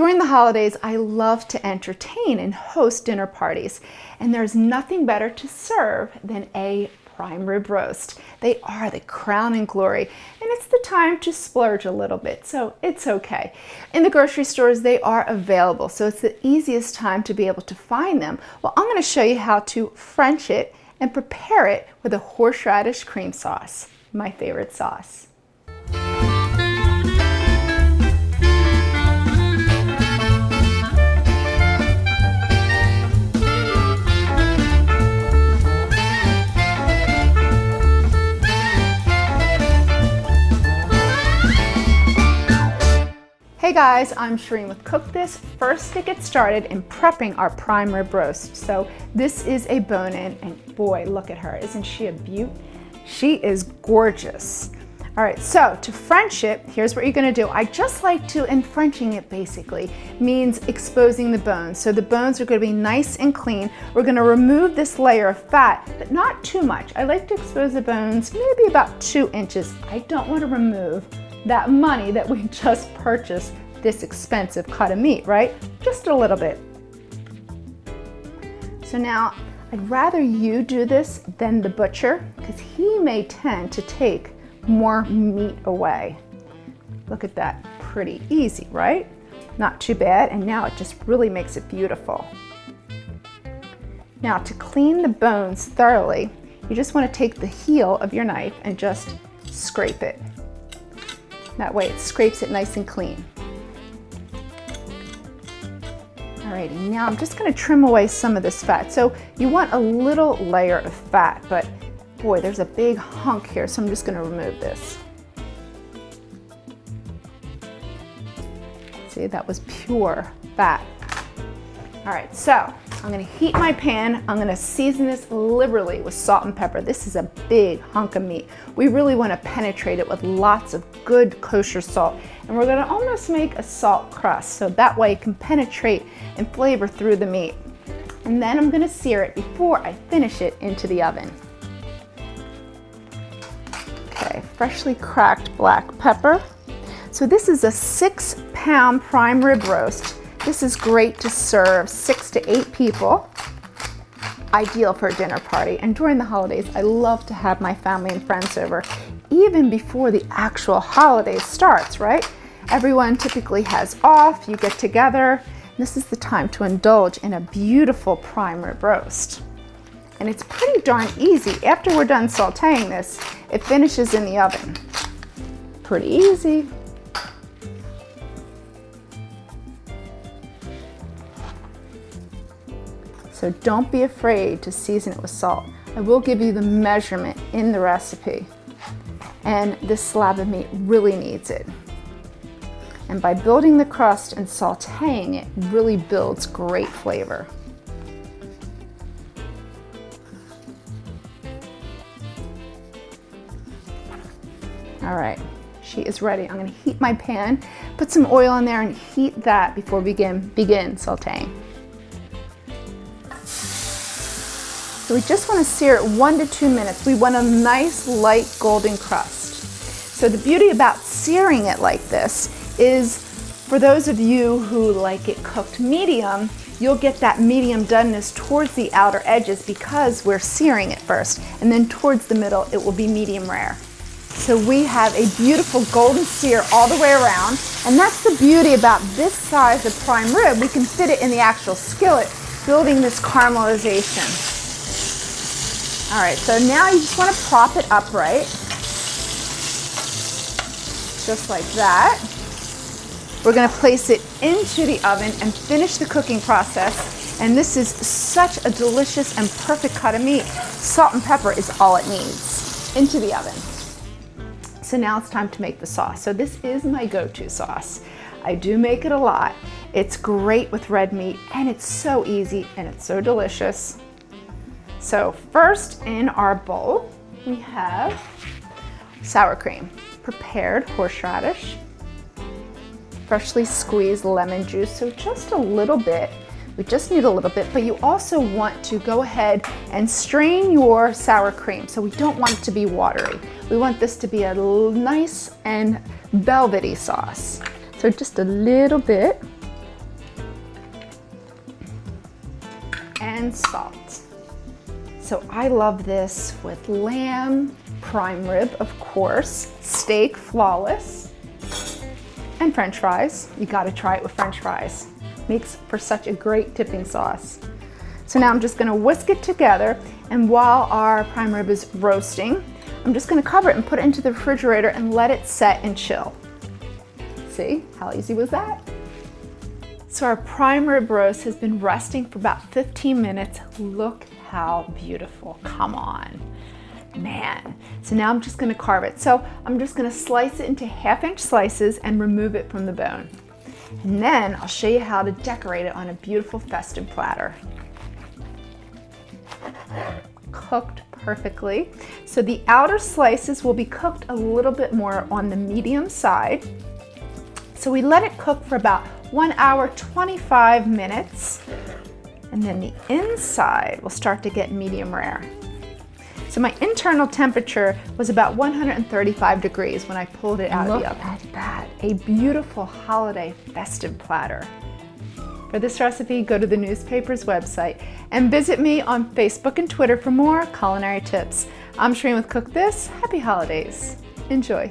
During the holidays, I love to entertain and host dinner parties, and there's nothing better to serve than a prime rib roast. They are the crown and glory, and it's the time to splurge a little bit, so it's okay. In the grocery stores, they are available, so it's the easiest time to be able to find them. Well, I'm going to show you how to French it and prepare it with a horseradish cream sauce, my favorite sauce. Hey guys, I'm Shereen with Cook This. First to get started in prepping our prime rib roast. So this is a bone-in, and boy, look at her. Isn't she a beaut? She is gorgeous. All right, so to French it, here's what you're gonna do. I just like to, and Frenching it basically means exposing the bones. So the bones are gonna be nice and clean. We're gonna remove this layer of fat, but not too much. I like to expose the bones maybe about 2 inches. I don't wanna remove that money that we just purchased this expensive cut of meat, right? Just a little bit. So now I'd rather you do this than the butcher, because he may tend to take more meat away. Look at that, pretty easy, right? Not too bad, and now it just really makes it beautiful. Now to clean the bones thoroughly, you just want to take the heel of your knife and just scrape it. That way it scrapes it nice and clean. Alrighty, now I'm just going to trim away some of this fat. So you want a little layer of fat, but boy, there's a big hunk here, so I'm just going to remove this. See, that was pure fat. Alright, so I'm going to heat my pan. I'm going to season this liberally with salt and pepper. This is a big hunk of meat. We really want to penetrate it with lots of good kosher salt. And we're going to almost make a salt crust, so that way it can penetrate and flavor through the meat. And then I'm going to sear it before I finish it into the oven. Okay, freshly cracked black pepper. So this is a 6-pound prime rib roast. This is great to serve 6 to 8 people. Ideal for a dinner party. And during the holidays, I love to have my family and friends over, even before the actual holiday starts, right? Everyone typically has off, you get together. This is the time to indulge in a beautiful prime rib roast. And it's pretty darn easy. After we're done sauteing this, it finishes in the oven. Pretty easy. So don't be afraid to season it with salt. I will give you the measurement in the recipe. And this slab of meat really needs it. And by building the crust and sauteing it, really builds great flavor. All right, she is ready. I'm gonna heat my pan, put some oil in there and heat that before we begin sauteing. So we just want to sear it 1 to 2 minutes. We want a nice light golden crust. So the beauty about searing it like this is, for those of you who like it cooked medium, you'll get that medium doneness towards the outer edges because we're searing it first. And then towards the middle, it will be medium rare. So we have a beautiful golden sear all the way around. And that's the beauty about this size of prime rib. We can fit it in the actual skillet, building this caramelization. All right, so now you just want to prop it upright, just like that. We're going to place it into the oven and finish the cooking process. And this is such a delicious and perfect cut of meat. Salt and pepper is all it needs. Into the oven. So now it's time to make the sauce. So this is my go-to sauce. I do make it a lot. It's great with red meat, and it's so easy and it's so delicious. So first in our bowl, we have sour cream, prepared horseradish, freshly squeezed lemon juice, so just a little bit. We just need a little bit, but you also want to go ahead and strain your sour cream. So we don't want it to be watery. We want this to be a nice and velvety sauce. So just a little bit. and salt. So I love this with lamb, prime rib, of course, steak, flawless, and French fries. You gotta try it with French fries. Makes for such a great dipping sauce. So now I'm just gonna whisk it together, and while our prime rib is roasting, I'm just gonna cover it and put it into the refrigerator and let it set and chill. See, how easy was that? So our prime rib roast has been resting for about 15 minutes. Look how beautiful, come on, man. So now I'm just gonna carve it. So I'm just gonna slice it into 1/2-inch slices and remove it from the bone. And then I'll show you how to decorate it on a beautiful festive platter. Cooked perfectly. So the outer slices will be cooked a little bit more on the medium side. So we let it cook for about 1 hour, 25 minutes. And then the inside will start to get medium rare. So my internal temperature was about 135 degrees when I pulled it out of the oven. Look at that, a beautiful holiday festive platter. For this recipe, go to the newspaper's website and visit me on Facebook and Twitter for more culinary tips. I'm Shereen with Cook This. Happy holidays. Enjoy.